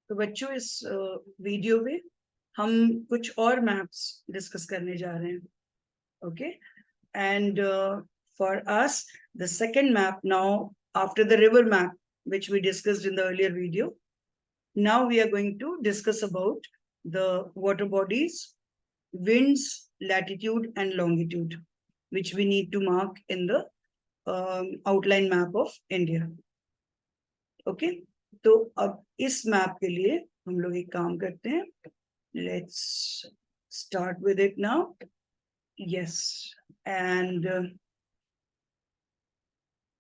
तो बच्चों इस वीडियो में हम कुछ और मैप्स डिस्कस करने जा रहे हैं. Okay, and for us the second map now after the river map which we discussed in the earlier video, now we are going to discuss about the water bodies, winds, latitude and longitude, which we need to mark in the outline map of India. Okay, तो अब इस map के लिए हम लोग एक काम करते हैं. Let's start with it now. Yes, and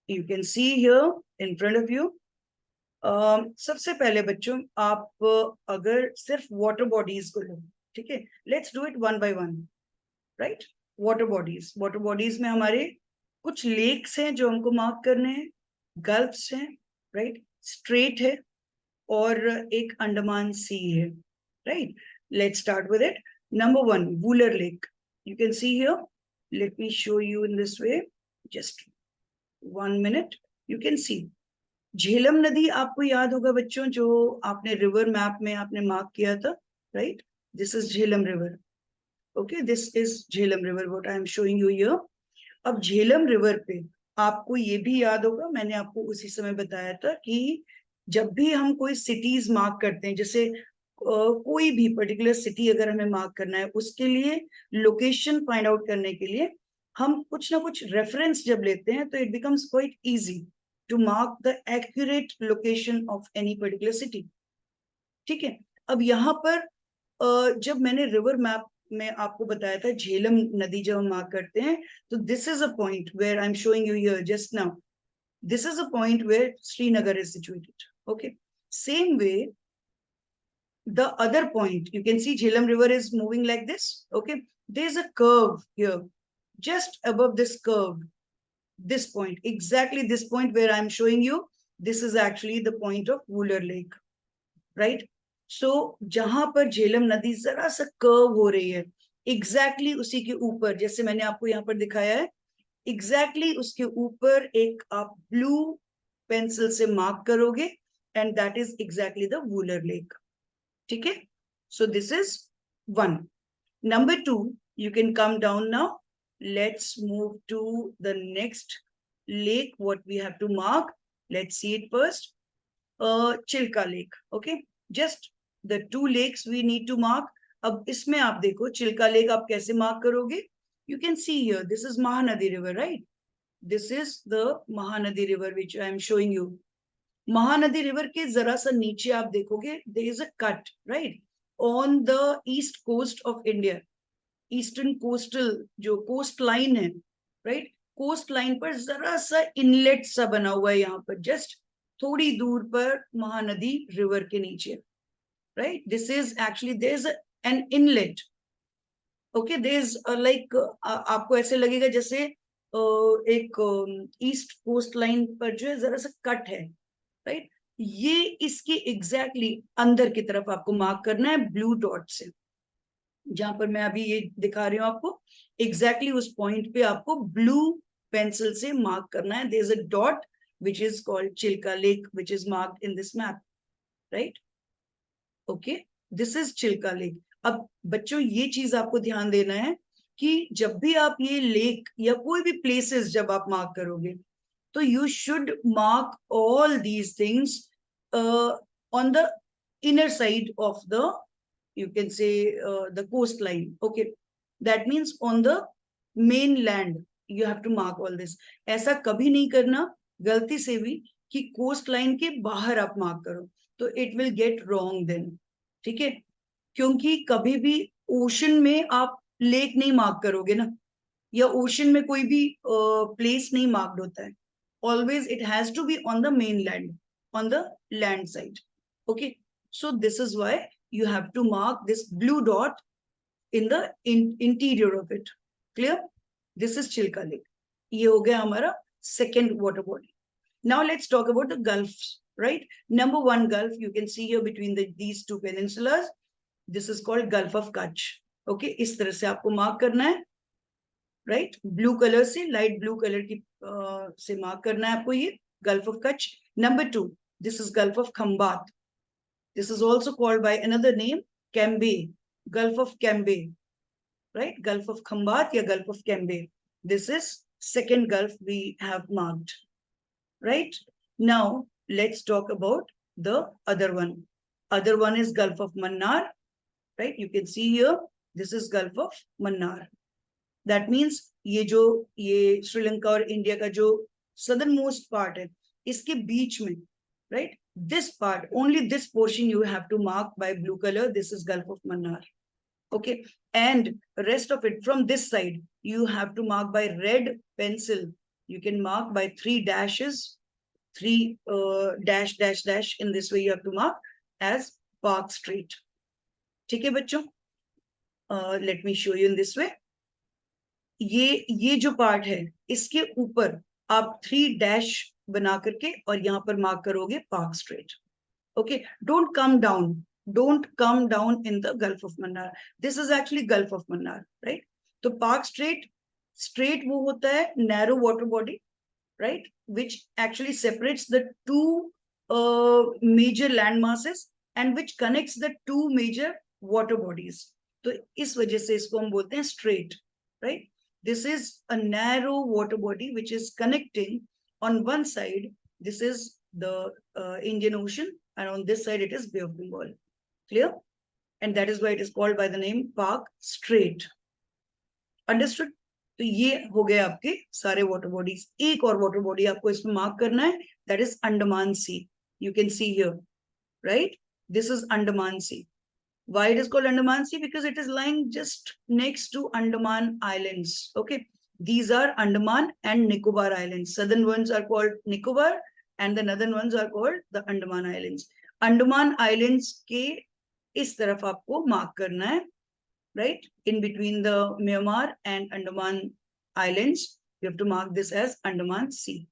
you can see here in front of you. सबसे पहले बच्चों आप अगर सिर्फ वाटर बॉडीज को लो, ठीक है, let's do it one by one. Right, water bodies में हमारे कुछ लेक्स हैं जो हमको मार्क करने हैं, गल्फ्स हैं, राइट, स्ट्रेट है और एक अंडमान सी है. Right, let's start with it. Number one, Wular lake. You can see here, let me show you in this way, just 1 minute. You can सी झेलम नदी आपको याद होगा बच्चों, जो आपने रिवर मैप में आपने मार्क किया था. Right, this is Jhelum river. Okay, this is Jhelum river what I am showing you here. अब झेलम रिवर पे आपको ये भी याद होगा, मैंने आपको उसी समय बताया था कि जब भी हम कोई सिटीज मार्क करते हैं, जैसे कोई भी पर्टिकुलर सिटी अगर हमें मार्क करना है, उसके लिए लोकेशन फाइंड आउट करने के लिए हम कुछ ना कुछ रेफरेंस जब लेते हैं, तो it becomes quite easy to mark the accurate location of any particular city. ठीक है, अब यहाँ पर जब मैंने रिवर मैप में आपको बताया था झेलम नदी जब हम मार्क करते हैं, तो this is a point where I am showing you here just now. This is a point where Srinagar is situated. Okay, same way the other point, you can see Jhelum river is moving like this. Okay, there's a curve here just above this curve, this point, exactly this point where I'm showing you, this is actually the point of Wooler Lake. Right, so जहां पर झेलम नदी जरा सा curve हो रही है, exactly उसी के ऊपर, जैसे मैंने आपको यहाँ पर दिखाया है, exactly उसके ऊपर एक आप ब्लू पेंसिल से मार्क करोगे, and that is exactly the Wooler Lake. ठीक है, so this is one. Number two, you can come down now. Let's move to the next lake. What we have to mark, let's see it first. Chilka Lake. Okay, just the two lakes we need to mark. अब इसमें आप देखो Chilka lake आप कैसे mark करोगे. You can see here, this is Mahanadi river, right? This is the Mahanadi river which I am showing you. Mahanadi river के जरा सा नीचे आप देखोगे, there is a cut, right, on the east coast of India. Eastern coastal जो coast line है, right, coast line पर जरा सा इनलेट सा बना हुआ है, यहाँ पर जस्ट थोड़ी दूर पर महानदी रिवर के नीचे. Right, this is actually there is an inlet. Okay, there is like, आपको ऐसे लगेगा जैसे एक ईस्ट कोस्ट लाइन पर जो है जरा सा कट है. राइट, ये इसके एग्जैक्टली अंदर की तरफ आपको मार्क करना है ब्लू डॉट से. जहां पर मैं अभी ये दिखा रही हूँ आपको, एग्जैक्टली उस पॉइंट पे आपको ब्लू पेंसिल से मार्क करना है. There is a dot which is called Chilka Lake, which is marked in this map. Right? Okay, this is Chilka Lake. अब बच्चों ये चीज आपको ध्यान देना है कि जब भी आप ये लेक या कोई भी प्लेसेस जब आप मार्क करोगे, so you should mark all these things on the inner side of the, you can say, the coastline. Okay, that means on the mainland you have to mark all this. ऐसा कभी नहीं करना गलती से भी कि coast line के बाहर आप मार्क करो, तो it will get wrong then. ठीक है, क्योंकि कभी भी ओशन में आप लेक नहीं मार्क करोगे ना, या ओशन में कोई भी प्लेस नहीं मार्क्ड होता है. Always it has to be on the mainland, on the land side. Okay, so this is why you have to mark this blue dot in the interior of it. Clear? This is Chilka Lake. ये हो गया हमारा second water body. Now let's talk about the gulfs. Right, number one gulf you can see here between these two peninsulas. This is called Gulf of Kutch. Okay, इस तरह से आपको mark करना है. राइट, ब्लू कलर से, light blue colour की से mark करना है आपको ये gulf of Kutch. Number two, this is gulf of Khambhat. This is also called by another name, Cambay, Gulf of Cambay, right? Gulf of Khambat or Gulf of Cambay. This is second Gulf we have marked, right? Now, let's talk about the other one. Other one is Gulf of Mannar, right? You can see here, this is Gulf of Mannar. That means ये श्रीलंका और India का जो southern most part है, इसके बीच में, right? This part, only this portion you have to mark by blue color. This is Gulf of Mannar. Okay, and rest of it from this side you have to mark by red pencil. You can mark by 3 dashes, 3 dash dash dash. In this way you have to mark as Park Strait. ठीक है बच्चों? Let me show you in this way. ये जो part है इसके ऊपर आप 3 dash बना करके और यहाँ पर मार्क करोगे park straight. Okay, don't come down in the Gulf of Mannar. This is actually Gulf of Mannar, right? So Park Strait वो होता है narrow water body, right, which actually separates the two major land masses and which connects the two major water bodies. तो इस वजह से इसको हम बोलते हैं strait, right? This is a narrow water body which is connecting. On one side, this is the Indian Ocean, and on this side it is Bay of Bengal. Clear? And that is why it is called by the name Park Strait. Understood? तो ये हो गए आपके सारे water bodies. एक और water body आपको इसमें मार्क करना है, that is Andaman Sea. You can see here, right? This is Andaman Sea. Why it is called Andaman Sea? Because it is lying just next to Andaman Islands. Okay, these are Andaman and Nicobar Islands. Southern ones are called Nicobar and the northern ones are called the Andaman Islands. Andaman Islands के इस तरफ आपको mark करना है, right? In between the Myanmar and Andaman Islands, you have to mark this as Andaman Sea.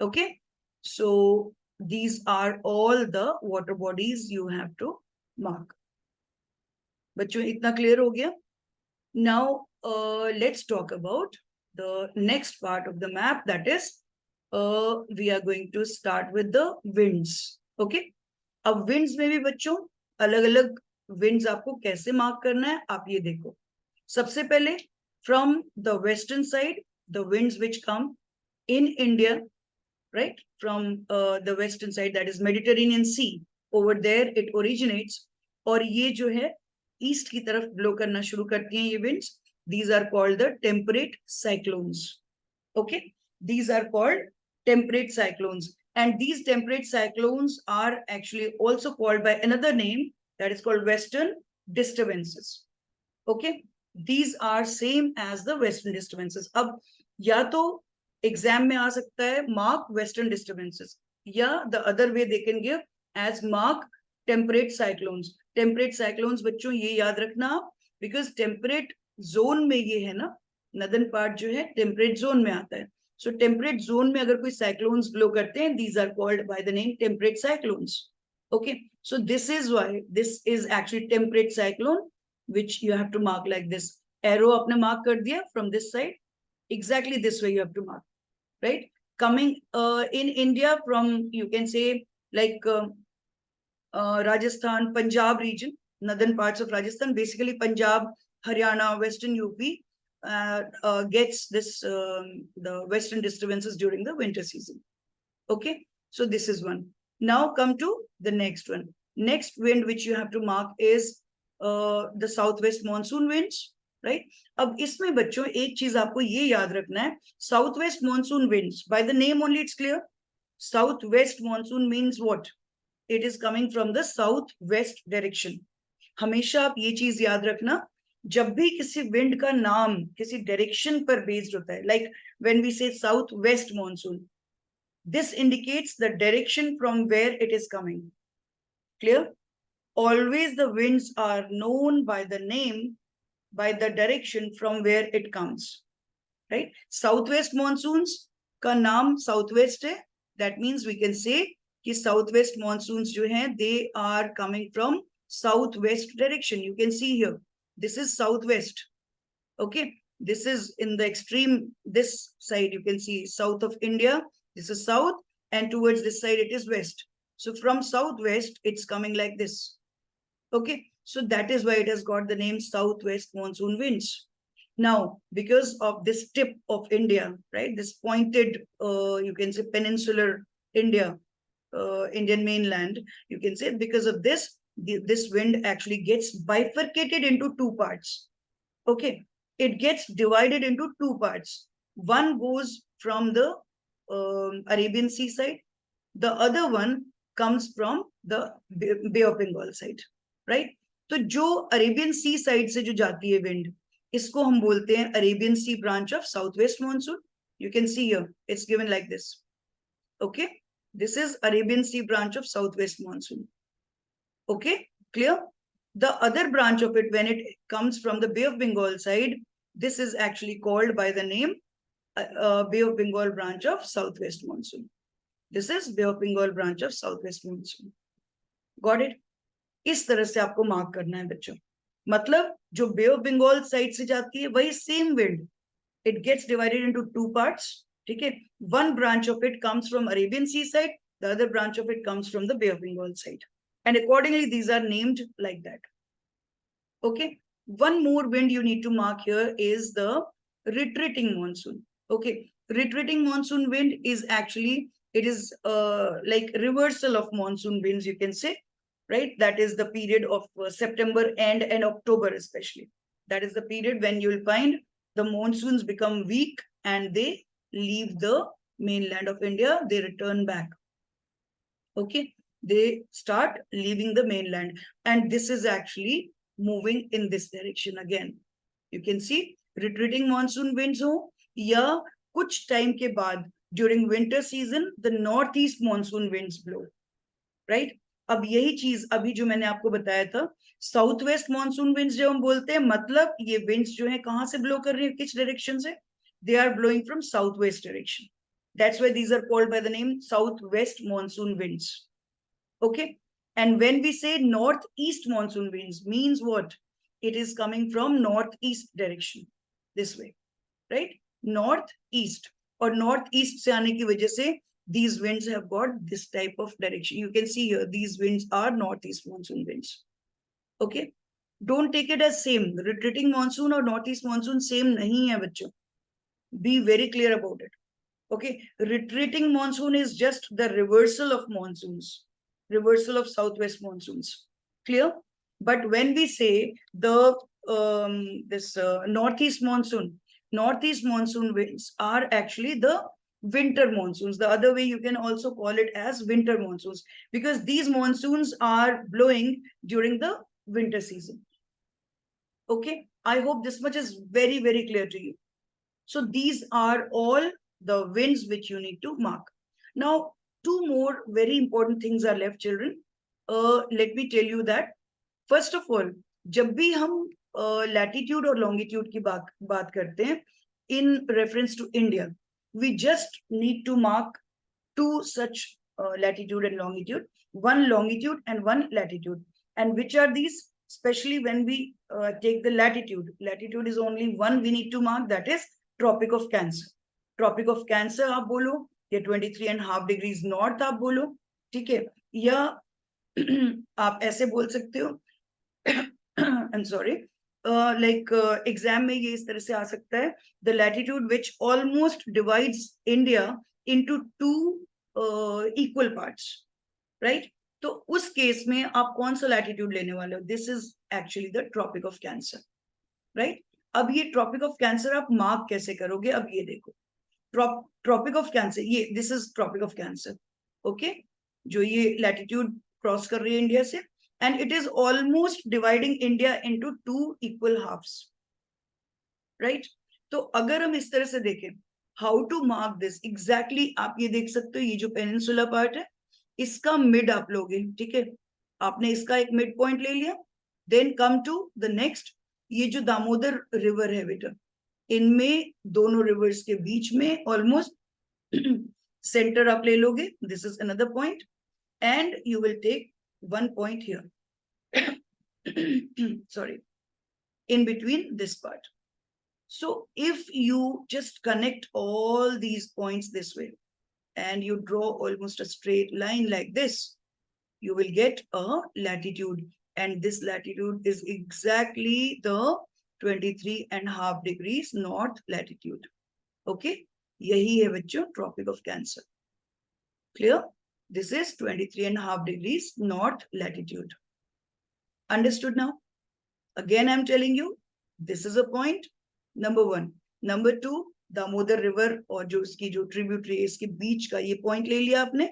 Okay, so these are all the water bodies you have to mark. बच्चों इतना clear हो गया? Now let's talk about the next part of the map, that is we are going to start with the winds. Okay, अब winds में भी बच्चों अलग अलग winds आपको कैसे mark करना है आप ये देखो. सबसे पहले from the western side, the winds which come in India, right, from the western side, that is Mediterranean Sea, over there it originates. और ये जो है ईस्ट की तरफ ब्लो करना शुरू करती हैं ये winds. These are called the temperate cyclones. Okay, these are called temperate cyclones, and these temperate cyclones are actually also called by another name, that is called western disturbances. Okay, these are same as the western disturbances. अब या तो exam में आ सकता है mark western disturbances, या the other way they can give as mark temperate cyclones. Temperate cyclones बच्चों ये याद रखना, because temperate zone में ये है ना, northern part जो है temperate zone में आता है. So temperate zone में अगर कोई cyclones blow करते हैं, these are called by the name temperate cyclones. Okay, so this is why this is actually temperate cyclone, which you have to mark like this. Arrow आपने mark कर दिया from this side, exactly this way you have to mark, right? Coming in India from, you can say like Rajasthan, Punjab region, northern parts of Rajasthan, basically Punjab, Haryana, Western UP gets this the western disturbances during the winter season. Okay, so this is one. Now come to the next one. Next wind which you have to mark is the southwest monsoon winds, right? अब इसमें बच्चों एक चीज आपको ये याद रखना है, southwest monsoon winds, by the name only it's clear. Southwest monsoon means what? It is coming from the southwest direction. हमेशा आप ये चीज याद रखना, जब भी किसी विंड का नाम किसी डायरेक्शन पर बेस्ड होता है, like when we say southwest monsoon, this indicates the direction from where it is coming. Clear? Always the winds are known by the name, by the direction from where it comes, right? Southwest monsoons का नाम southwest है, that means we can say कि southwest monsoons जो हैं, they are coming from southwest direction. You can see here, this is southwest. Okay, this is in the extreme, this side you can see south of India, this is south, and towards this side it is west. So from southwest, it's coming like this. Okay, so that is why it has got the name southwest monsoon winds. Now, because of this tip of India, right, this pointed, you can say peninsular India, Indian mainland, you can say because of this, this wind actually gets bifurcated into two parts. Okay, it gets divided into two parts. One goes from the Arabian Sea side, the other one comes from the Bay of Bengal side, right? तो जो Arabian sea side से जो जाती है wind, इसको हम बोलते हैं Arabian sea branch of south west monsoon. You can see here, it's given like this. Okay, this is Arabian Sea branch of southwest monsoon. Okay, clear? The other branch of it, when it comes from the Bay of Bengal side, this is actually called by the name Bay of Bengal branch of southwest monsoon. This is Bay of Bengal branch of southwest monsoon. Got it? इस तरह से आपको mark करना है बच्चों. मतलब जो बे of Bengal side से जाती है वही same wind, it gets divided into two parts. ठीक है, one branch of it comes from Arabian sea side, the other branch of it comes from the bay of Bengal side, and accordingly these are named like that. Okay, one more wind you need to mark here is the retreating monsoon. Okay, retreating monsoon wind is actually, it is like reversal of monsoon winds, you can say, right? That is the period of September end and October especially. That is the period when you will find the monsoons become weak and they leave the mainland of India, they return back. Okay, they start leaving the mainland, and this is actually moving in this direction again. You can see retreating monsoon winds हो या कुछ time के बाद during winter season the northeast monsoon winds blow, right? अब यही चीज अभी जो मैंने आपको बताया था, साउथ वेस्ट मानसून विंड्स जब हम बोलते हैं, मतलब ये विंड्स जो है कहां से ब्लो कर रही है, किस डायरेक्शन से? They are blowing from south west direction. That's why these are called by the name southwest monsoon winds. Okay, and when we say northeast monsoon winds, means what? It is coming from northeast direction, this way, right? Northeast or northeast से आने की वजह से these winds have got this type of direction. You can see here, these winds are northeast monsoon winds. Okay, don't take it as same. Retreating monsoon or northeast monsoon same नहीं है बच्चों. Be very clear about it. Okay, retreating monsoon is just the reversal of monsoons, reversal of southwest monsoons. Clear? But when we say the this northeast monsoon winds are actually the winter monsoons. The other way you can also call it as winter monsoons, because these monsoons are blowing during the winter season. Okay, I hope this much is very, very clear to you. So these are all the winds which you need to mark. Now, two more very important things are left, children. Let me tell you that. First of all, जब भी हम latitude और longitude की बात करते हैं, in reference to India, we just need to mark two such latitude and longitude, one longitude and one latitude. And which are these? Especially when we take the latitude. Latitude is only one we need to mark, that is Tropic of Cancer. Tropic of Cancer आप बोलो या 23.5 degrees north आप बोलो, ठीक है, या आप ऐसे बोल सकते हो I'm sorry, like exam में ये इस तरह से आ सकता है, the latitude which almost divides India into two equal parts, right? तो उस केस में आप कौन सा latitude लेने वाले हो? This is actually the Tropic of Cancer, right? अब ये ट्रॉपिक ऑफ कैंसर आप मार्क कैसे करोगे? अब ये देखो, ट्रॉपिक ऑफ कैंसर, ये this is tropic of cancer. Okay, जो ये लैटिट्यूड क्रॉस कर रही है इंडिया से, and it is almost dividing India into two equal halves, right? तो अगर हम इस तरह से देखें, how to mark this exactly, आप ये देख सकते हो, ये जो पेनिनसुला पार्ट है इसका मिड आप लोगे, ठीक है, आपने इसका एक मिड पॉइंट ले लिया, then come to the next, ये जो दामोदर रिवर है बेटा, इनमें दोनों रिवर्स के बीच में ऑलमोस्ट सेंटर आप ले लोगे, this is another point, and you will take one point here, sorry, in between this part. So if you just connect all these points this way and you draw almost a straight line like this, you will get a latitude, and this latitude is exactly the 23.5 degrees north latitude. Okay, यही है बच्चों Tropic of Cancer. Clear? This is 23.5 degrees north latitude. Understood now? Again, I'm telling you, this is a point, number 1. Number 2, Damodar river और जो इसकी जो tributary है इसके बीच का ये पॉइंट ले लिया आपने,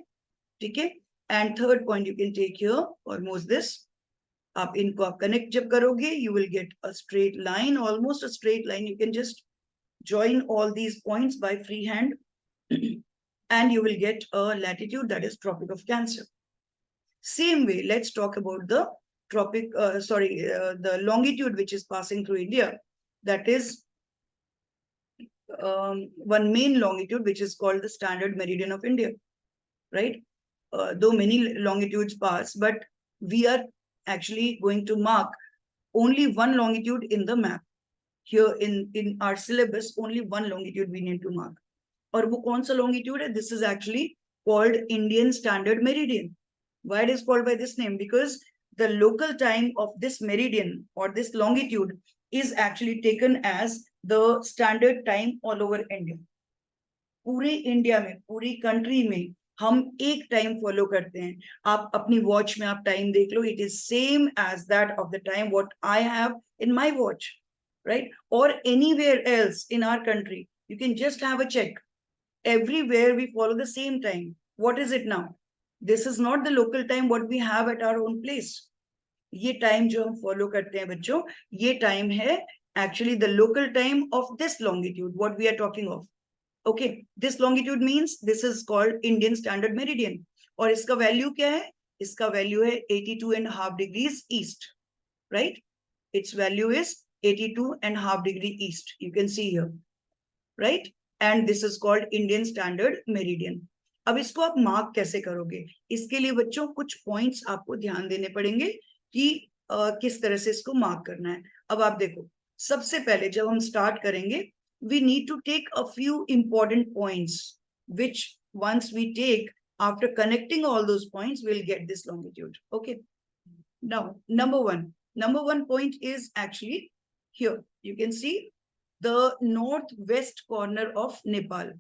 ठीक है. And third point you can take here almost this. आप इनको आप कनेक्ट जब करोगे, you will get a straight line, almost a straight line. You can just join all these points by free hand and you will get a latitude that is Tropic of Cancer. Same way, let's talk about the the longitude which is passing through India. That is one main longitude which is called the standard meridian of India, right? Though many longitudes pass, but we are actually going to mark only one longitude in the map. Here in our syllabus, only one longitude we need to mark. और वो कौन सा longitude है? This is actually called Indian Standard Meridian. Why it is called by this name? Because the local time of this meridian or this longitude is actually taken as the standard time all over India. पूरे India में, पूरी country में हम एक time follow करते हैं. आप अपनी वॉच में आप टाइम देख लो, it is same as that of the time what I have in my watch, right? Or anywhere else in our country, you can just have a check. Everywhere we follow the same time. What is it now? This is not the local time what we have at our own place. ये time जो हम follow करते हैं बच्चों, ये time है actually the local time of this longitude what we are talking of. Okay, this longitude means this is called Indian Standard Meridian. और इसका वैल्यू क्या है? इसका वैल्यू है 82.5 degrees east, right? Its value is 82.5 degree east. You can see here, right? And this is called Indian Standard Meridian. अब इसको आप mark कैसे करोगे? इसके लिए बच्चों कुछ पॉइंट्स आपको ध्यान देने पड़ेंगे कि किस तरह से इसको मार्क करना है. अब आप देखो, सबसे पहले जब हम स्टार्ट करेंगे, we need to take a few important points, which once we take, after connecting all those points, we'll get this longitude. Okay. Now, number one point is actually here. You can see the northwest corner of Nepal.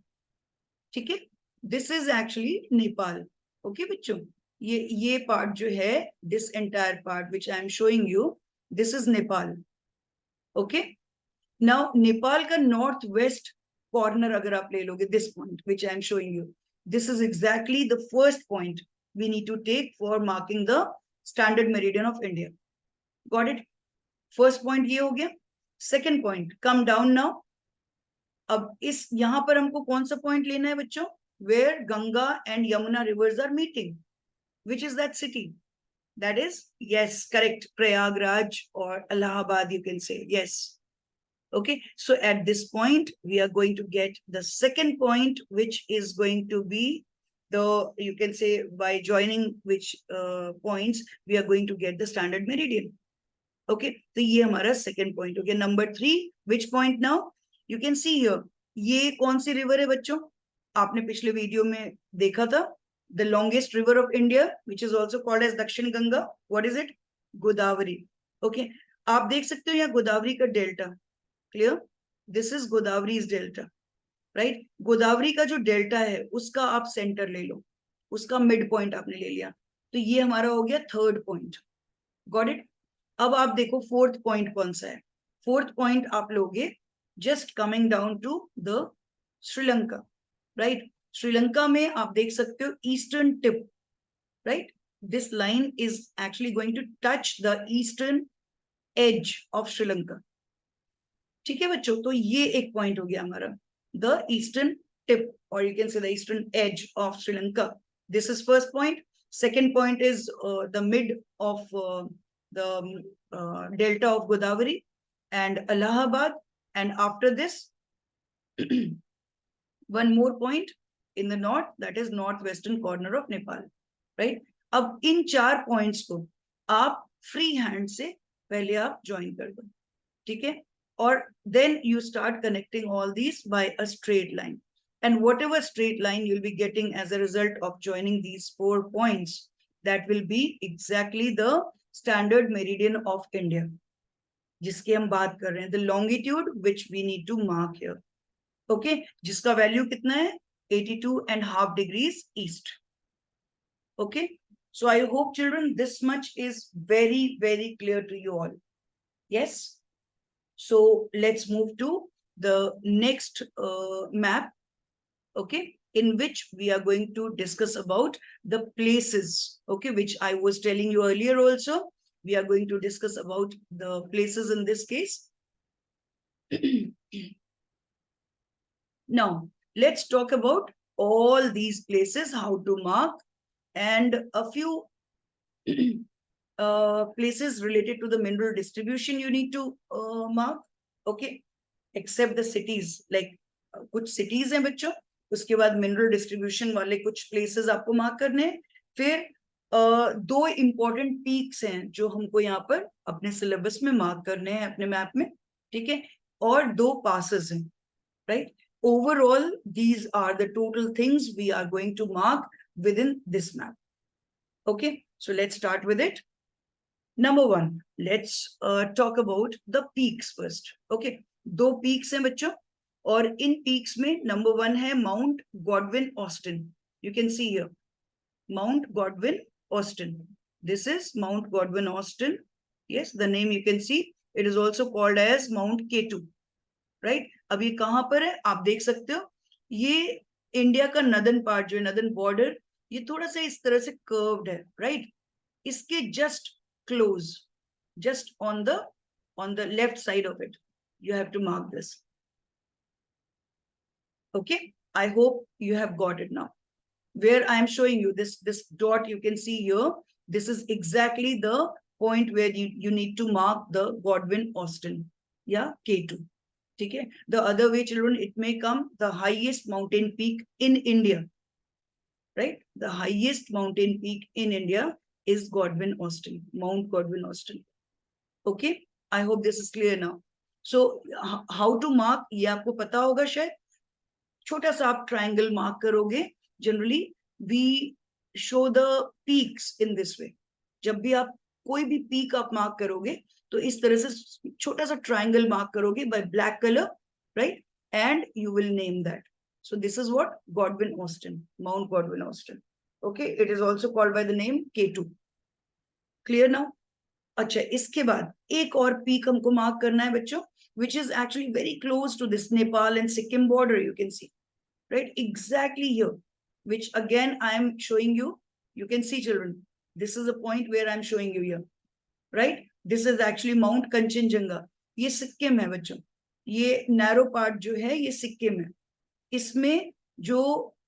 Okay, this is actually Nepal. Okay, बच्चों, ये part जो है, this entire part which I am showing you, this is Nepal. Okay. Now, Nepal का northwest corner अगर आप ले लोगे, this point which I am showing you, this is exactly the first point we need to take for marking the standard meridian of India. Got it? First point ये हो गया. Second point, come down now. अब इस यहाँ पर हमको कौन सा point लेना है बच्चों? Where Ganga and Yamuna rivers are meeting. Which is that city? That is, yes, correct, Prayagraj or Allahabad, you can say. Yes. Okay, so at this point, we are going to get the second point, which is going to be the, you can say, by joining which points, we are going to get the standard meridian. Okay, तो ये हमारा second point. Okay, number 3, which point now? You can see here, ये कौन सी river है बच्चों? आपने पिछले video में देखा था, the longest river of India, which is also called as Dakshin Ganga. What is it? Godavari. Okay, आप देख सकते हो यहाँ गोदावरी का delta. Clear? This is Godavari's delta, right? Godavari का जो डेल्टा है उसका आप सेंटर ले लो, उसका मिड पॉइंट आपने ले लिया, तो ये हमारा हो गया थर्ड पॉइंट. Got it? अब आप देखो फोर्थ पॉइंट कौन सा है. फोर्थ पॉइंट आप लोगे just coming down to the Sri Lanka, right? Sri Lanka में आप देख सकते हो eastern tip, right? This line is actually going to touch the eastern edge of Sri Lanka. ठीक है बच्चों, तो ये एक पॉइंट हो गया हमारा, द ईस्टर्न टिप और you can say the eastern edge of Sri Lanka. This is first point. Second point is the mid of the delta of Godavari and Allahabad, and after this one more point in the north, that is northwestern corner of Nepal, right? अब इन 4 points को आप free hand से पहले आप join कर दो, ठीक है? Or then you start connecting all these by a straight line, and whatever straight line you'll be getting as a result of joining these 4 points, that will be exactly the standard meridian of India, जिसकी हम बात कर रहे हैं, the longitude which we need to mark here. Okay, जिसका value कितना है 82.5 degrees east. Okay, so I hope children this much is very clear to you all. Yes, so let's move to the next map, okay, in which we are going to discuss about the places, okay, which I was telling you earlier also. We are going to discuss about the places in this case. Now, let's talk about all these places, how to mark, and a few places related to the mineral distribution you need to mark, okay, except the cities, like कुछ cities हैं बच्चों, उसके बाद mineral distribution वाले कुछ places आपको mark करने हैं. फिर दो important peaks हैं जो हमको यहाँ पर अपने syllabus में mark करने हैं अपने map में, ठीक है, और दो passes हैं, right? Overall, these are the total things we are going to mark within this map. Okay, so let's start with it. Number one, let's talk about the peaks first. Okay, दो peaks हैं बच्चों, और इन peaks में number one है Mount Godwin Austen. You can see here, Mount Godwin Austen. This is Mount Godwin Austen. Yes, the name you can see. It is also called as Mount K2. Right, अब ये कहां पर है आप देख सकते हो. ये इंडिया का नदन पार्ट जो है, नदन बॉर्डर, ये थोड़ा सा इस तरह से कर्व्ड है, राइट. इसके just close, just on the left side of it, you have to mark this. Okay, I hope you have got it now. Where I am showing you this dot you can see here, this is exactly the point where you need to mark the Godwin Austen, yeah, K2. ठीक है. The other way, children, it may come the highest mountain peak in India, right? The highest mountain peak in India is Godwin Austen, Mount Godwin Austen. Okay, I hope this is clear now. So how to mark, ये आपको पता होगा शायद. छोटा सा आप triangle mark करोगे. Generally we show the peaks in this way. जब भी आप कोई भी पीक आप मार्क करोगे तो इस तरह से छोटा सा ट्रायंगल मार्क करोगे by black colour, right, and you will name that. So this is what Godwin Austen, mount Godwin Austen. Okay, it is also called by the name K2. Clear now? अच्छा, इसके बाद एक और peak हमको mark करना है बच्चों, which is actually very close to this Nepal and Sikkim border, you can see, right, exactly here, which again I am showing you. You can see, children, this is a point where I am showing you here, right. This is actually Mount Kanchenjunga. ये सिक्किम है बच्चों. ये narrow part जो है ये सिक्किम है. इसमें जो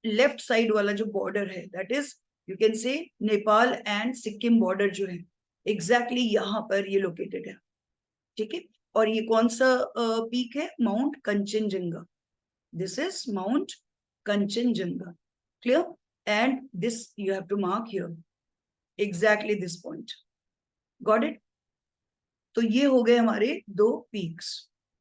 लेफ्ट साइड वाला जो बॉर्डर है, दैट इज यू कैन से नेपाल एंड सिक्किम बॉर्डर जो है, एग्जैक्टली यहाँ पर ये लोकेटेड है. ठीक है, और ये कौन सा पीक है? Mount Kanchenjunga. This is mount Kanchenjunga. Clear? And this you have to mark here, exactly this point. Got it? तो ये हो गए हमारे दो पीक्स.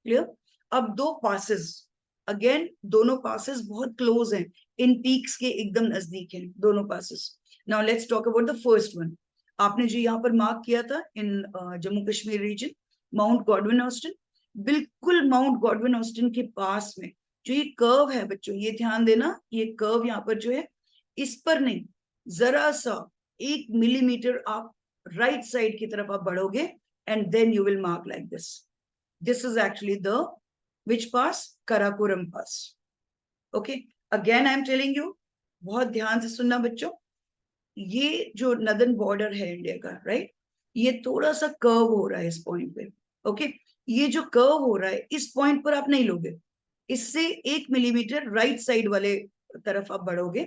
क्लियर? अब दो पासेस, अगेन दोनों पासेस बहुत क्लोज हैं, इन पीक्स के एकदम नजदीक हैं दोनों passes. Now let's talk about the first one. आपने जो यहाँ पर मार्क किया था in Jammu Kashmir region, Mount Godwin Austen, बिल्कुल माउंट गॉडविन ऑस्टिन के पास में जो ये कर्व है बच्चों, ये ध्यान देना, ये कर्व यहाँ पर जो है, इस पर नहीं, जरा सा 1 मिलीमीटर आप राइट साइड की तरफ आप बढ़ोगे and then you will mark like this. This is actually the which pass? Karakoram pass. Okay, again I am telling you, बहुत ध्यान से सुनना बच्चों, ये जो नदन बॉर्डर है इंडिया का, राइट, ये थोड़ा सा कर्व हो रहा है इस पॉइंट पे. ओके, ये जो कर्व हो रहा है इस पॉइंट पर आप नहीं लोगे, इससे 1 मिलीमीटर राइट साइड वाले तरफ आप बढ़ोगे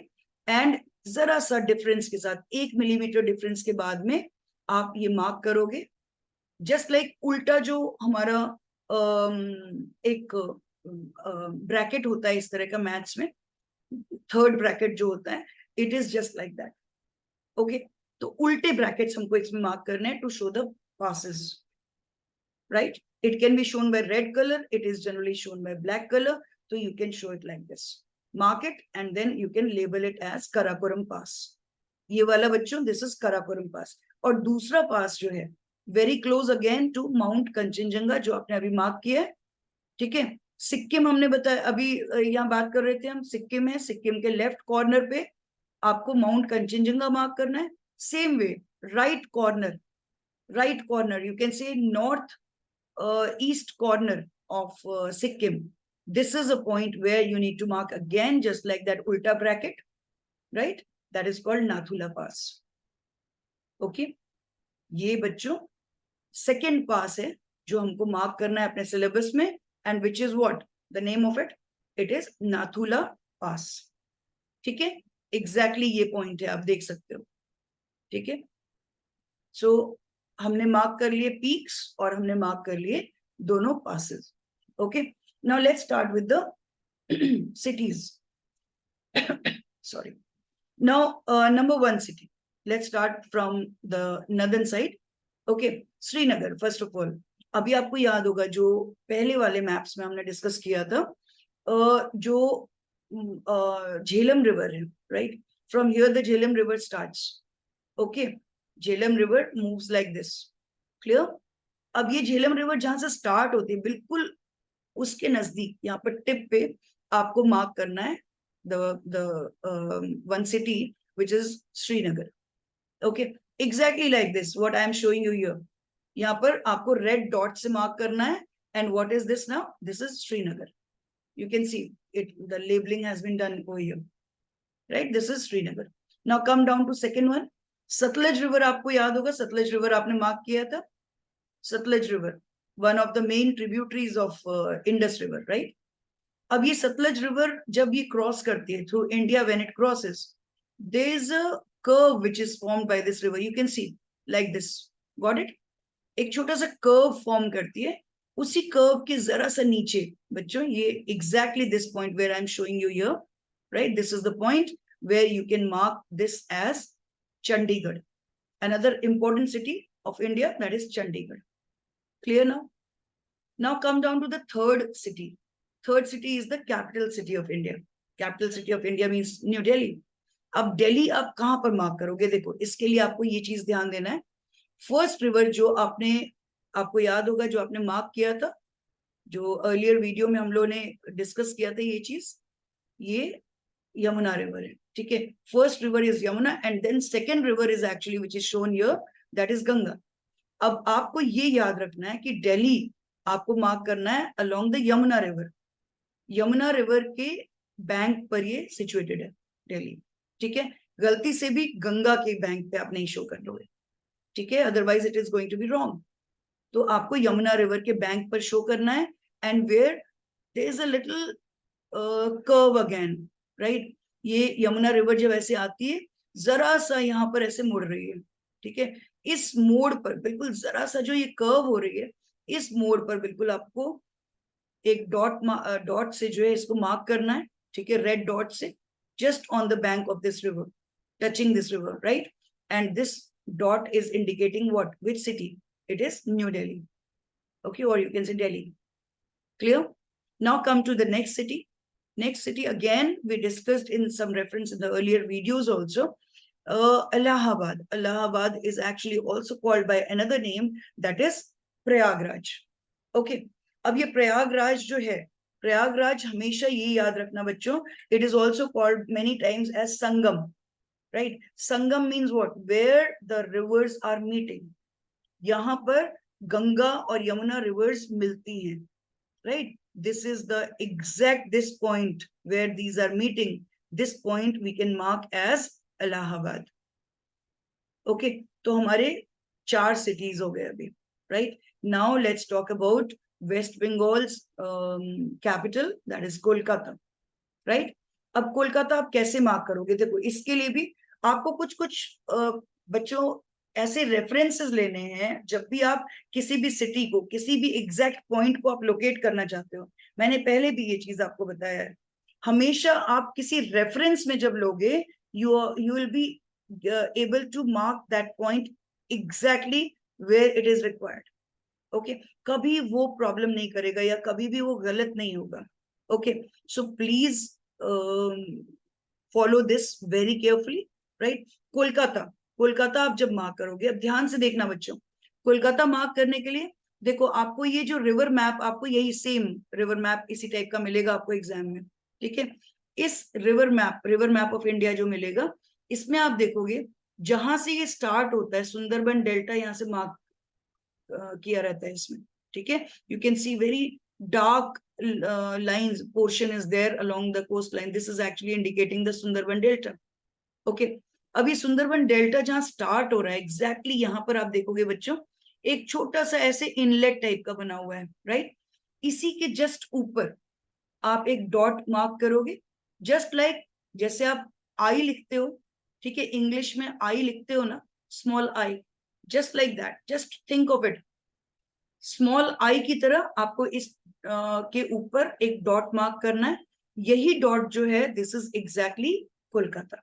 एंड जरा सा डिफरेंस के साथ, 1 मिलीमीटर डिफरेंस के बाद में आप ये मार्क करोगे. जस्ट लाइक उल्टा जो हमारा एक ब्रैकेट होता है इस तरह का मैथ्स में, थर्ड ब्रैकेट जो होता है, it is just like that. Okay, तो उल्टे ब्रैकेट्स हमको इसमें मार्क करने हैं to show the passes, right. It can be shown by red color, it is generally shown by black color, so you can show it like this. Mark it and then you can label it as Karakoram Pass. ये वाला बच्चों this is Karakoram पास, और दूसरा pass जो है very close again to mount Kanchenjunga जो आपने अभी मार्क किया है, ठीक है। सिक्किम हमने बताया अभी, यहाँ बात कर रहे थे हम, सिक्किम है, सिक्किम के लेफ्ट कॉर्नर पे आपको माउंट कंचनजंगा मार्क करना है। Same way right corner, right corner you can से north east corner of Sikkim. This is a point where you need to mark again, just like that ulta bracket, right? That is called Nathula Pass. Okay? ये बच्चों second पास है जो हमको mark करना है अपने syllabus में, and which is what the name of it, it is Nathu La pass, ठीक है। एग्जैक्टली ये पॉइंट है, आप देख सकते हो, ठीक है। सो हमने मार्क कर लिए पीक्स और हमने मार्क कर लिए दोनों passes. Okay, now let's start with the cities. Sorry, now number 1 city, let's start from the northern side. Okay, Srinagar first of all. अभी आपको याद होगा जो पहले वाले मैप्स में हमने डिस्कस किया था, जो झेलम रिवर है, right, from here the Jhelum river starts. Okay, Jhelum river moves like this, clear. अब ये झेलम रिवर जहां से स्टार्ट होती है बिल्कुल उसके नजदीक यहाँ पर टिप पे आपको मार्क करना है the one city which is Srinagar. Okay, exactly like this what I am showing you here. यहाँ पर आपको रेड डॉट से मार्क करना है, and what is this now, this is Srinagar. You can see it, the labelling has been done over here, right, this is Srinagar. Now come down to second one, Sutlej river. आपको याद होगा Sutlej river आपने mark किया था, Sutlej river one of the main tributaries of Indus river, right. अब ये Sutlej river जब ये क्रॉस करती है through India, when it crosses there is a curve which is formed by this river, you can see like this, got it. एक छोटा सा curve form करती है, उसी कर्व के जरा सा नीचे बच्चों ये exactly this point where I am showing you here, right, this is the point where you can mark this as Chandigarh, another important city of India, that is Chandigarh. Clear now? Now come down to the third city. Third city is the capital city of India. Capital city of India means New Delhi. अब दिल्ली आप कहां पर mark करोगे? देखो इसके लिए आपको ये चीज ध्यान देना है। फर्स्ट रिवर जो आपने, आपको याद होगा जो आपने मार्क किया था, जो अर्लियर वीडियो में हम लोगों ने डिस्कस किया था, ये चीज, ये यमुना रिवर है, ठीक है। First river is Yamuna and then second river is actually which is shown here, that is Ganga. अब आपको ये याद रखना है कि दिल्ली आपको मार्क करना है along the Yamuna river. Yamuna river के बैंक पर ये सिचुएटेड है दिल्ली, ठीक है। गलती से भी गंगा के बैंक पे आप नहीं शो कर लोगे, ठीक है, otherwise it is going to be wrong. तो आपको यमुना रिवर के बैंक पर शो करना है, and where there is a little curve again, right. ये यमुना रिवर जब ऐसे आती है जरा सा यहाँ पर ऐसे मुड़ रही है, ठीक है। इस मोड़ पर बिल्कुल जरा सा जो ये कर्व हो रही है, इस मोड़ पर बिल्कुल आपको एक डॉट से जो है इसको मार्क करना है, ठीक है, रेड डॉट से, just on the bank of this river, touching this river, right, and this dot is indicating what, which city, it is New Delhi, okay, or you can say Delhi. Clear? Now come to the next city. Next city again we discussed in some reference in the earlier videos also. Allahabad. Allahabad is actually also called by another name, that is Prayagraj. Okay, अब ये प्रयागराज जो है, प्रयागराज हमेशा ये याद रखना बच्चों, it is also called many times as Sangam, right? Sangam means what? Where the rivers are meeting. यहाँ पर गंगा और यमुना रिवर्स मिलती हैं, right? This is the exact this point where these are meeting. This point we can mark as Allahabad. Okay, तो हमारे 4 cities हो गए अभी, right? Now let's talk about West Bengal's capital, that is Kolkata, right? अब कोलकाता आप कैसे mark करोगे? देखो इसके लिए भी आपको कुछ कुछ बच्चों ऐसे रेफरेंसेस लेने हैं जब भी आप किसी भी सिटी को, किसी भी एग्जैक्ट पॉइंट को आप लोकेट करना चाहते हो। मैंने पहले भी ये चीज आपको बताया है, हमेशा आप किसी रेफरेंस में जब लोगे you will be able to mark that point exactly where it is required. Okay, कभी वो प्रॉब्लम नहीं करेगा या कभी भी वो गलत नहीं होगा। Okay, so please follow this very carefully, right. Kolkata, Kolkata आप जब मार्क करोगे, अब ध्यान से देखना बच्चों, कोलकाता मार्क करने के लिए देखो आपको ये जो रिवर मैप, आपको यही सेम रिवर मैप इसी टाइप का मिलेगा आपको एग्जाम में, ठीक है। इस रिवर मैप ऑफ इंडिया जो मिलेगा, इसमें आप देखोगे जहां से ये स्टार्ट होता है, सुंदरबन डेल्टा यहाँ से मार्क किया रहता है इसमें, ठीक है। You can C very dark lines portion is there along the coastline. This is actually indicating the Sundarban Delta. Okay अब ये सुंदरबन डेल्टा जहां स्टार्ट हो रहा है, एग्जैक्टली यहां पर आप देखोगे बच्चों एक छोटा सा ऐसे इनलेट टाइप का बना हुआ है, राइट। इसी के जस्ट ऊपर आप एक डॉट मार्क करोगे, जस्ट लाइक जैसे आप आई लिखते हो, ठीक है, इंग्लिश में आई लिखते हो ना, small I, just like that, just think of it, small I की तरह आपको इस के ऊपर एक डॉट मार्क करना है। यही डॉट जो है, this is exactly Kolkata.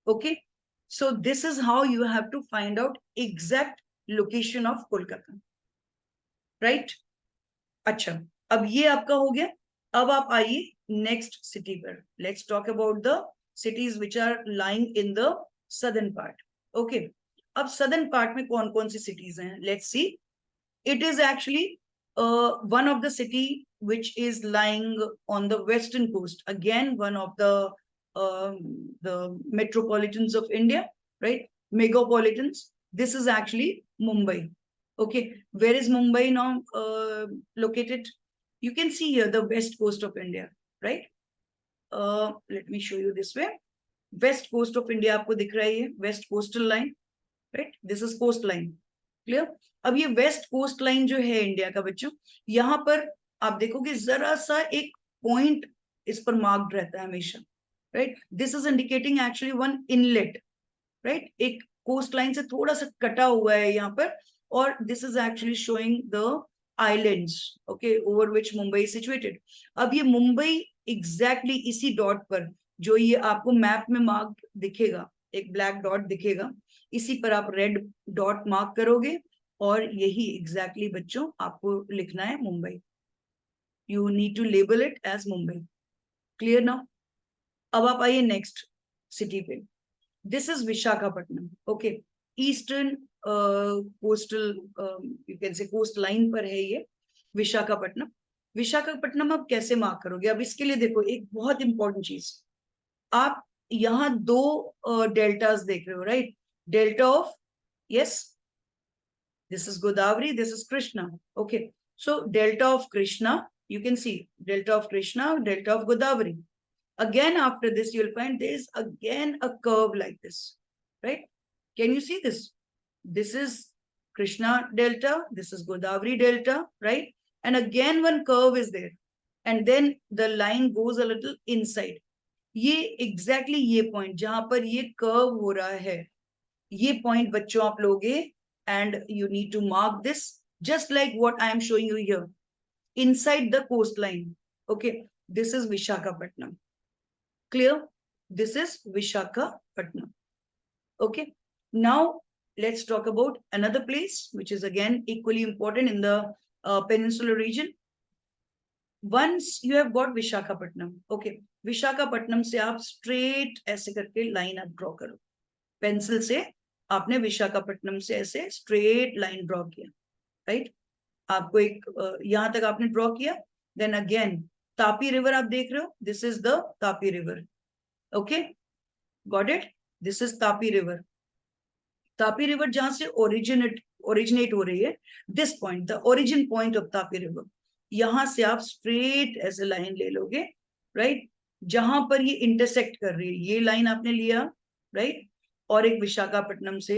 Okay, so this is how you have to find out exact location of Kolkata, right? अच्छा, अब ये आपका हो गया। अब आप आइए नेक्स्ट सिटी पर। Let's talk about the cities which are lying in the southern part. Okay, अब सदर्न पार्ट में कौन कौन सी सिटीज हैं, let's see. It is actually one of the city which is lying on the western coast. Again, one of the metropolitans of India, right? Megapolitans. This is actually Mumbai. Okay, where is Mumbai now located? You can see here the west coast of India, right? Let me show you this way. West coast of India आपको दिख रहा है, west coastal line, right? This is coastline. Clear. अब ये west coast line जो है India का बच्चों, यहां पर आप देखोगे जरा सा एक पॉइंट इस पर मार्क्ड रहता है हमेशा, right. This is indicating actually one inlet, right. एक कोस्ट लाइन से थोड़ा सा कटा हुआ है यहाँ पर, और this is actually showing the islands, okay, over which Mumbai is situated. अब ये मुंबई एग्जैक्टली इसी डॉट पर, जो ये आपको मैप में मार्क दिखेगा, एक ब्लैक डॉट दिखेगा, इसी पर आप रेड डॉट मार्क करोगे, और यही एग्जैक्टली बच्चों आपको लिखना है Mumbai. You need to label it as Mumbai. Clear now. अब आप आइए नेक्स्ट सिटी पे। This is Visakhapatnam. Okay, eastern coastal, you can say coast line पर है ये विशाखापट्टनम। विशाखापट्टनम आप कैसे मार्क करोगे? अब इसके लिए देखो एक बहुत इंपॉर्टेंट चीज, आप यहाँ दो डेल्टास देख रहे हो, right? Delta of, yes, this is Godavari, this is Krishna. Okay, so delta of Krishna, you can see delta of Krishna, delta of Godavari. Again, after this, you'll find there is again a curve like this, right? Can you see this? This is Krishna delta, this is Godavari delta, right? And again, one curve is there. And then the line goes a little inside. ये exactly ये point जहां पर ये curve हो रहा है, ये point बच्चों आप लोगे, and you need to mark this just like what I am showing you here, inside the coastline. Okay, this is Vishakhapatnam. Clear? This is Vishakhapatnam. Okay, now let's talk about another place which is again equally important in the peninsular region. Once you have got Vishakhapatnam, okay, Vishakhapatnam से आप straight ऐसे करके line आप draw करो, pencil से आपने विशाखापट्टनम से ऐसे स्ट्रेट लाइन ड्रॉ किया, राइट। आपको एक यहां तक आपने ड्रॉ किया, देन अगेन तापी रिवर आप देख रहे हो, this is the Tapi river. Okay, got it, this is Tapi river. Tapi river जहां से ओरिजिनेट हो रही है, this point, the origin point of Tapi river, यहां से आप स्ट्रेट ऐसे लाइन ले लोगे, राइट। जहां पर ये इंटरसेक्ट कर रही है, ये लाइन आपने लिया, राइट, और एक विशाखापट्टनम से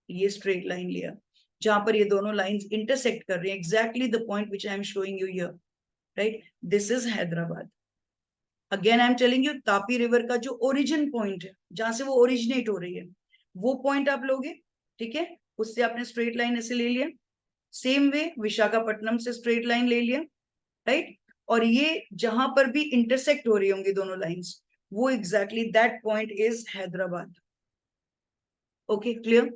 ये स्ट्रेट लाइन लिया, जहां पर ये दोनों लाइंस इंटरसेक्ट कर रही हैं, exactly the point which I am showing you here, right. This is Hyderabad. Again I am telling you, Tapi river का जो ओरिजिन पॉइंट है, जहां से वो ओरिजिनेट हो रही है, वो पॉइंट आप लोगे, ठीक है, उससे आपने स्ट्रेट लाइन ऐसे ले लिया। सेम वे विशाखापट्टनम से स्ट्रेट लाइन ले लिया, राइट, और ये जहां पर भी इंटरसेक्ट हो रही होंगी दोनों लाइंस, वो exactly that point is Hyderabad. Okay, clear?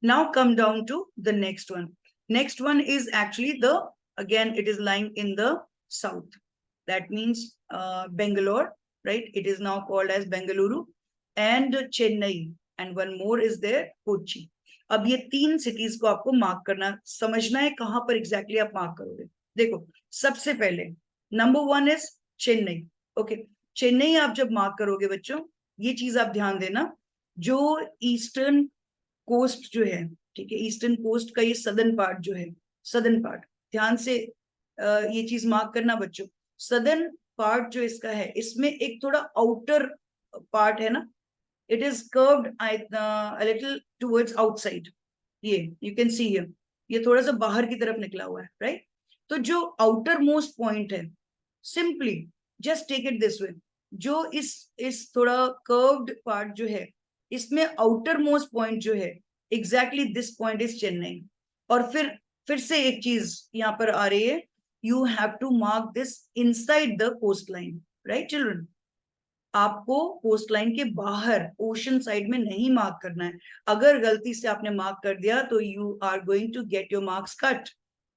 Now come down to the next one. Next one is actually again, it is lying in the south. That means Bangalore, right? It is now called as Bengaluru. And Chennai, and one more is there Kochi. अब ये 3 cities को आपको mark करना, समझना है कहां पर exactly आप मार्क करोगे। देखो, सबसे पहले number 1 is Chennai. Okay, Chennai आप जब मार्क करोगे बच्चों, ये चीज आप ध्यान देना, जो ईस्टर्न कोस्ट जो है, ठीक है, ईस्टर्न कोस्ट का ये सदर्न पार्ट जो है, सदर्न पार्ट, ध्यान से ये चीज मार्क करना बच्चों। सदर्न पार्ट जो इसका है, इसमें एक थोड़ा आउटर पार्ट है ना, it is curved a little towards outside, ये you can see here, ये थोड़ा सा बाहर की तरफ निकला हुआ है, राइट। तो जो आउटर मोस्ट पॉइंट है, simply just take it this way, जो इस थोड़ा कर्व्ड पार्ट जो है, इसमें आउटर मोस्ट पॉइंट जो है, exactly this point is Chennai. और फिर से एक चीज यहाँ पर आ रही है, you have to mark this inside the coast line, right children. आपको कोस्ट लाइन के बाहर ओशन साइड में नहीं मार्क करना है। अगर गलती से आपने मार्क कर दिया तो you are going to get your marks cut,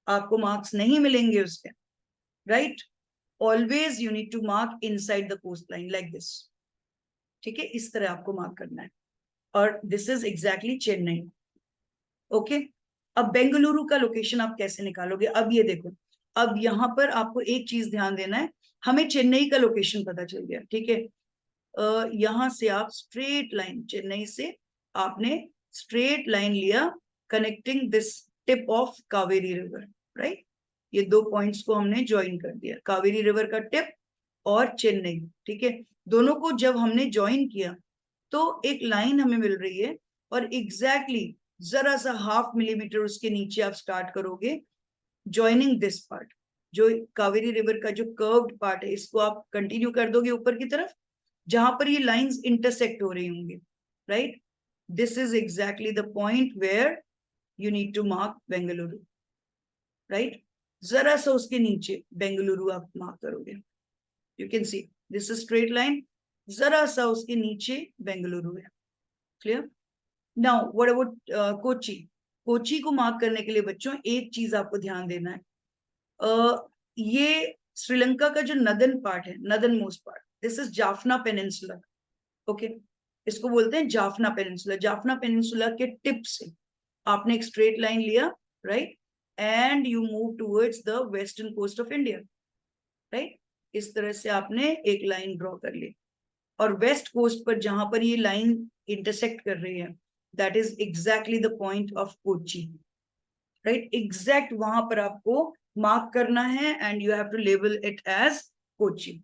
आपको मार्क्स नहीं मिलेंगे उसके, right. Always you need to mark inside the coast line like this, ठीक है, इस तरह आपको मार्क करना है। और this is exactly Chennai. Okay, अब बेंगलुरु का लोकेशन आप कैसे निकालोगे, अब ये देखो, अब यहाँ पर आपको एक चीज ध्यान देना है, हमें चेन्नई का लोकेशन पता चल गया, ठीक है। यहां से आप स्ट्रेट लाइन, चेन्नई से आपने स्ट्रेट लाइन लिया, connecting this tip of Kaveri river, right. ये 2 पॉइंट्स को हमने ज्वाइन कर दिया, कावेरी रिवर का टिप और चेन्नई, ठीक है। दोनों को जब हमने ज्वाइन किया तो एक लाइन हमें मिल रही है, और एग्जैक्टली जरा सा 0.5 मिलीमीटर उसके नीचे आप स्टार्ट करोगे, ज्वाइनिंग दिस पार्ट, जो कावेरी रिवर का जो कर्व्ड पार्ट है, इसको आप कंटिन्यू कर दोगे ऊपर की तरफ, जहां पर ये लाइंस इंटरसेक्ट हो रही होंगी, right. This is exactly the point where you need to mark Bengaluru, right. जरा सा उसके नीचे बेंगलुरु आप मार्क करोगे, you can see this is straight line, जरा सा उसके नीचे बेंगलुरु है, clear. Now what about Kochi. Kochi को मार्क करने के लिए बच्चों एक चीज आपको ध्यान देना है, ये श्रीलंका का जो नदर्न पार्ट है, northern most part, this is Jaffna peninsula. Okay, इसको बोलते हैं जाफना पेनिनसुला। जाफना पेनिनसुला के टिप से आपने एक स्ट्रेट लाइन लिया, right, and you move towards the western coast of India, right. इस तरह से आपने एक लाइन ड्रॉ कर ली, और वेस्ट कोस्ट पर जहां पर ये लाइन इंटरसेक्ट कर रही है, that is exactly the point of Kochi, right. Exact वहां पर आपको मार्क करना है, and you have to label it as Kochi,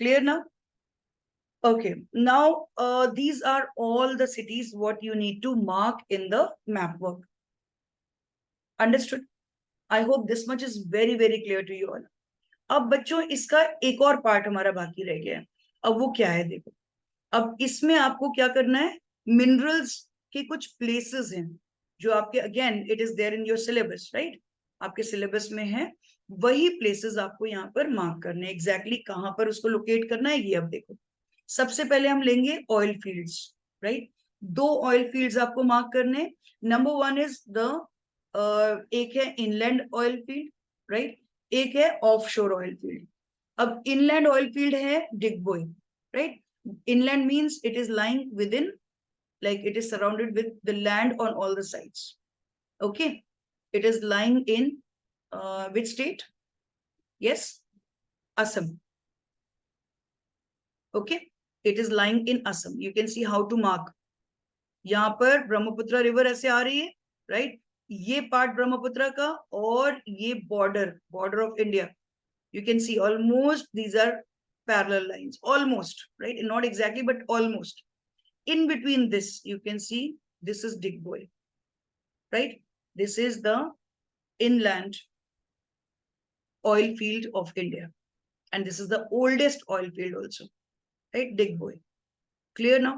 clear ना। Okay, now these are all the cities what you need to mark in the map work. Understood? I hope this much is very very clear to you all. अब बच्चों इसका एक और part हमारा बाकी रह गया है, अब वो क्या है देखो। अब इसमें आपको क्या करना है, मिनरल्स के कुछ प्लेसेस हैं जो आपके, again it is there in your syllabus, right, आपके सिलेबस में है, वही प्लेसेस आपको यहाँ पर मार्क करने हैं, एग्जैक्टली कहाँ पर उसको लोकेट करना है ये अब देखो। सबसे पहले हम लेंगे oil fields, right. 2 oil fields आपको मार्क करने। नंबर 1 इज द, एक है इनलैंड ऑयल फील्ड, राइट, एक है ऑफशोर ऑयल फील्ड। अब इनलैंड ऑयल फील्ड है Digboi, right. Inland means it is lying within, like it is surrounded with the land on all the sides. Okay, it is lying in which state? Yes, Assam. Okay, it is lying in Assam. You can see how to mark. यहाँ पर Brahmaputra river ऐसे आ रही है, right, ये part Brahmaputra का, और ये border of India, you can see almost these are parallel lines, almost, right, not exactly but almost. In between this you can see this is Digboy, right, this is the inland oil field of India, and this is the oldest oil field also, right, Digboy, clear now.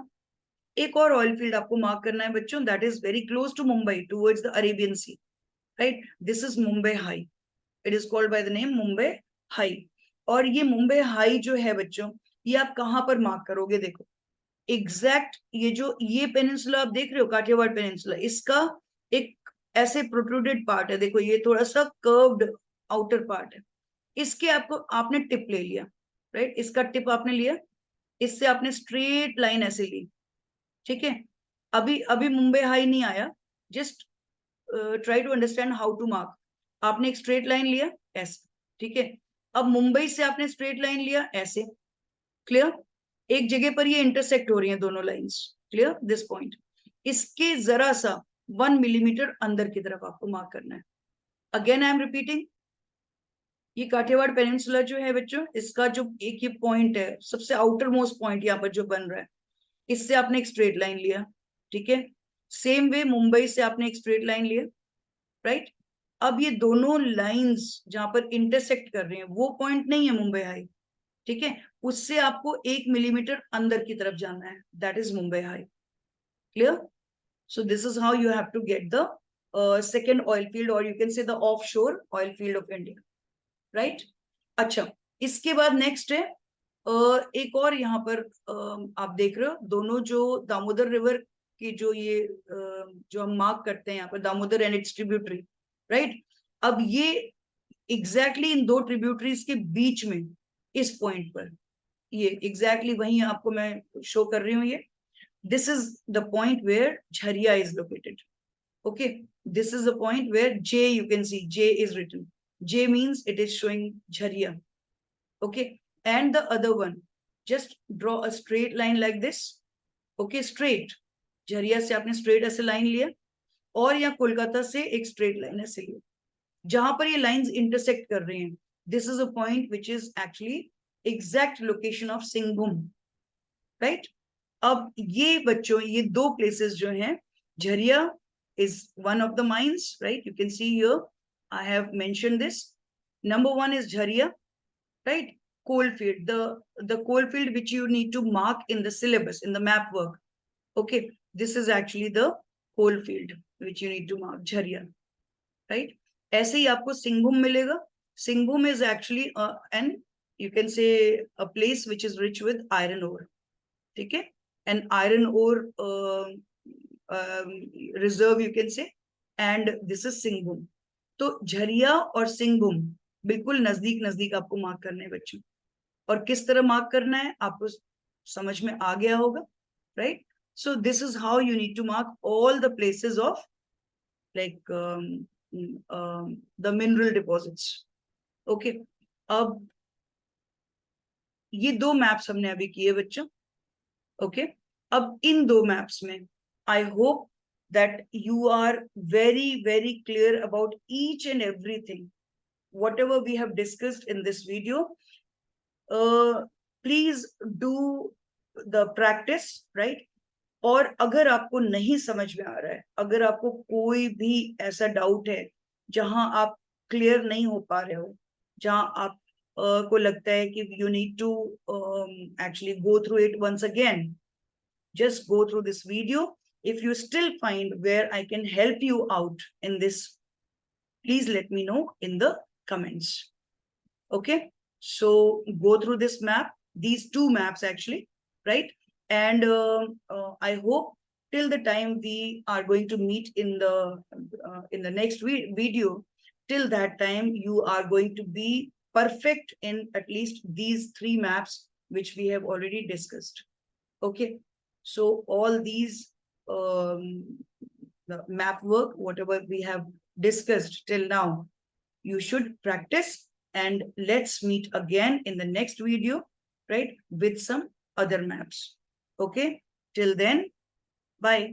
एक और oil field आपको mark करना है बच्चों, that is very close to Mumbai, towards the Arabian sea, right, this is Mumbai high, it is called by the name Mumbai high. और ये Mumbai high जो है बच्चों, ये आप कहां पर मार्क करोगे, देखो एग्जैक्ट ये जो ये पेनिनसुला आप देख रहे हो, काठियावाड़ पेनिनसुला, इसका एक ऐसे प्रोट्रूडेड पार्ट है, देखो ये थोड़ा सा कर्व्ड आउटर पार्ट है, इसके आपको आपने टिप ले लिया, राइट, इसका टिप आपने लिया, इससे आपने स्ट्रेट लाइन ऐसे ली, ठीक है। अभी अभी मुंबई हाई नहीं आया, just try to understand how to mark. आपने एक स्ट्रेट लाइन लिया ऐसे, ठीक है। अब मुंबई से आपने स्ट्रेट लाइन लिया ऐसे, क्लियर। एक जगह पर ये इंटरसेक्ट हो रही हैं दोनों लाइंस, क्लियर दिस पॉइंट। इसके जरा सा 1 मिलीमीटर अंदर की तरफ आपको मार्क करना है। अगेन आई एम रिपीटिंग, ये काठियावाड़ पेनिनसुला जो है बच्चों, इसका जो एक ये पॉइंट है, सबसे आउटर मोस्ट पॉइंट यहाँ पर जो बन रहा है, इससे आपने एक स्ट्रेट लाइन लिया, ठीक है। सेम वे मुंबई से आपने एक स्ट्रेट लाइन लिया, राइट। अब ये दोनों लाइंस जहां पर इंटरसेक्ट कर रहे हैं वो पॉइंट नहीं है मुंबई हाई, ठीक है। उससे आपको 1 मिलीमीटर अंदर की तरफ जाना है, that is Mumbai high, clear. So this is how you have to get the second oil field, और you can say the offshore oil field of India, right. अच्छा, इसके बाद नेक्स्ट है एक और यहाँ पर आप देख रहे हो दोनों जो दामोदर रिवर की जो ये जो हम मार्क करते हैं यहाँ पर, Damodar and it's tributary, right. अब ये एग्जैक्टली इन दो ट्रिब्यूटरीज के बीच में, इस पॉइंट पर, ये एग्जैक्टली वही आपको मैं शो कर रही हूँ। ये this is the point where Jharia is located, okay. This is the point where J, you can see J is written. J means it is showing Jharia, okay. And the other one, just draw a straight line like this, okay, straight. Jharia से आपने straight ऐसे line लिया, और यहाँ कोलकाता से एक straight line ऐसे लिया, जहां पर ये lines intersect कर रहे हैं, this is a point which is actually exact location of Singhbhum, right. अब ये बच्चों, ये दो places जो हैं, Jharia is one of the mines, right. You can see here I have mentioned this. Number one is Jharia, right. Coalfield, the coalfield which you need to mark in the syllabus, in the map work, okay. This is actually the coalfield which you need to mark, Jharia, right. ऐसे ही आपको सिंघभूम मिलेगा. Singhbhum is actually an, you can say, a place which is rich with iron ore, ठीक है. An iron ore reserve, you can say, and this is Singhbhum. तो झरिया और सिंघभूम बिल्कुल नजदीक नजदीक आपको मार्क करने हैं बच्चों. और किस तरह मार्क करना है आपको समझ में आ गया होगा, right. So this is how you need to mark all the places of like the mineral deposits, okay. अब ये दो मैप्स हमने अभी किए बच्चों, ओके. अब इन दो मैप्स में I hope that you are very clear about each and everything whatever we have discussed in this video. Please do the practice, right. और अगर आपको नहीं समझ में आ रहा है, अगर आपको कोई भी ऐसा डाउट है जहां आप क्लियर नहीं हो पा रहे हो, जहां आप को लगता है कि you need to actually go through it once again, just go through this video. If you still find where I can help you out in this, please let me know in the comments, okay. So go through this map, these two maps actually, right. And I hope till the time we are going to meet in the next video, till that time you are going to be perfect in at least these three maps which we have already discussed, okay. So all these the map work, whatever we have discussed till now, you should practice, and let's meet again in the next video, right, with some other maps, okay. Till then, bye.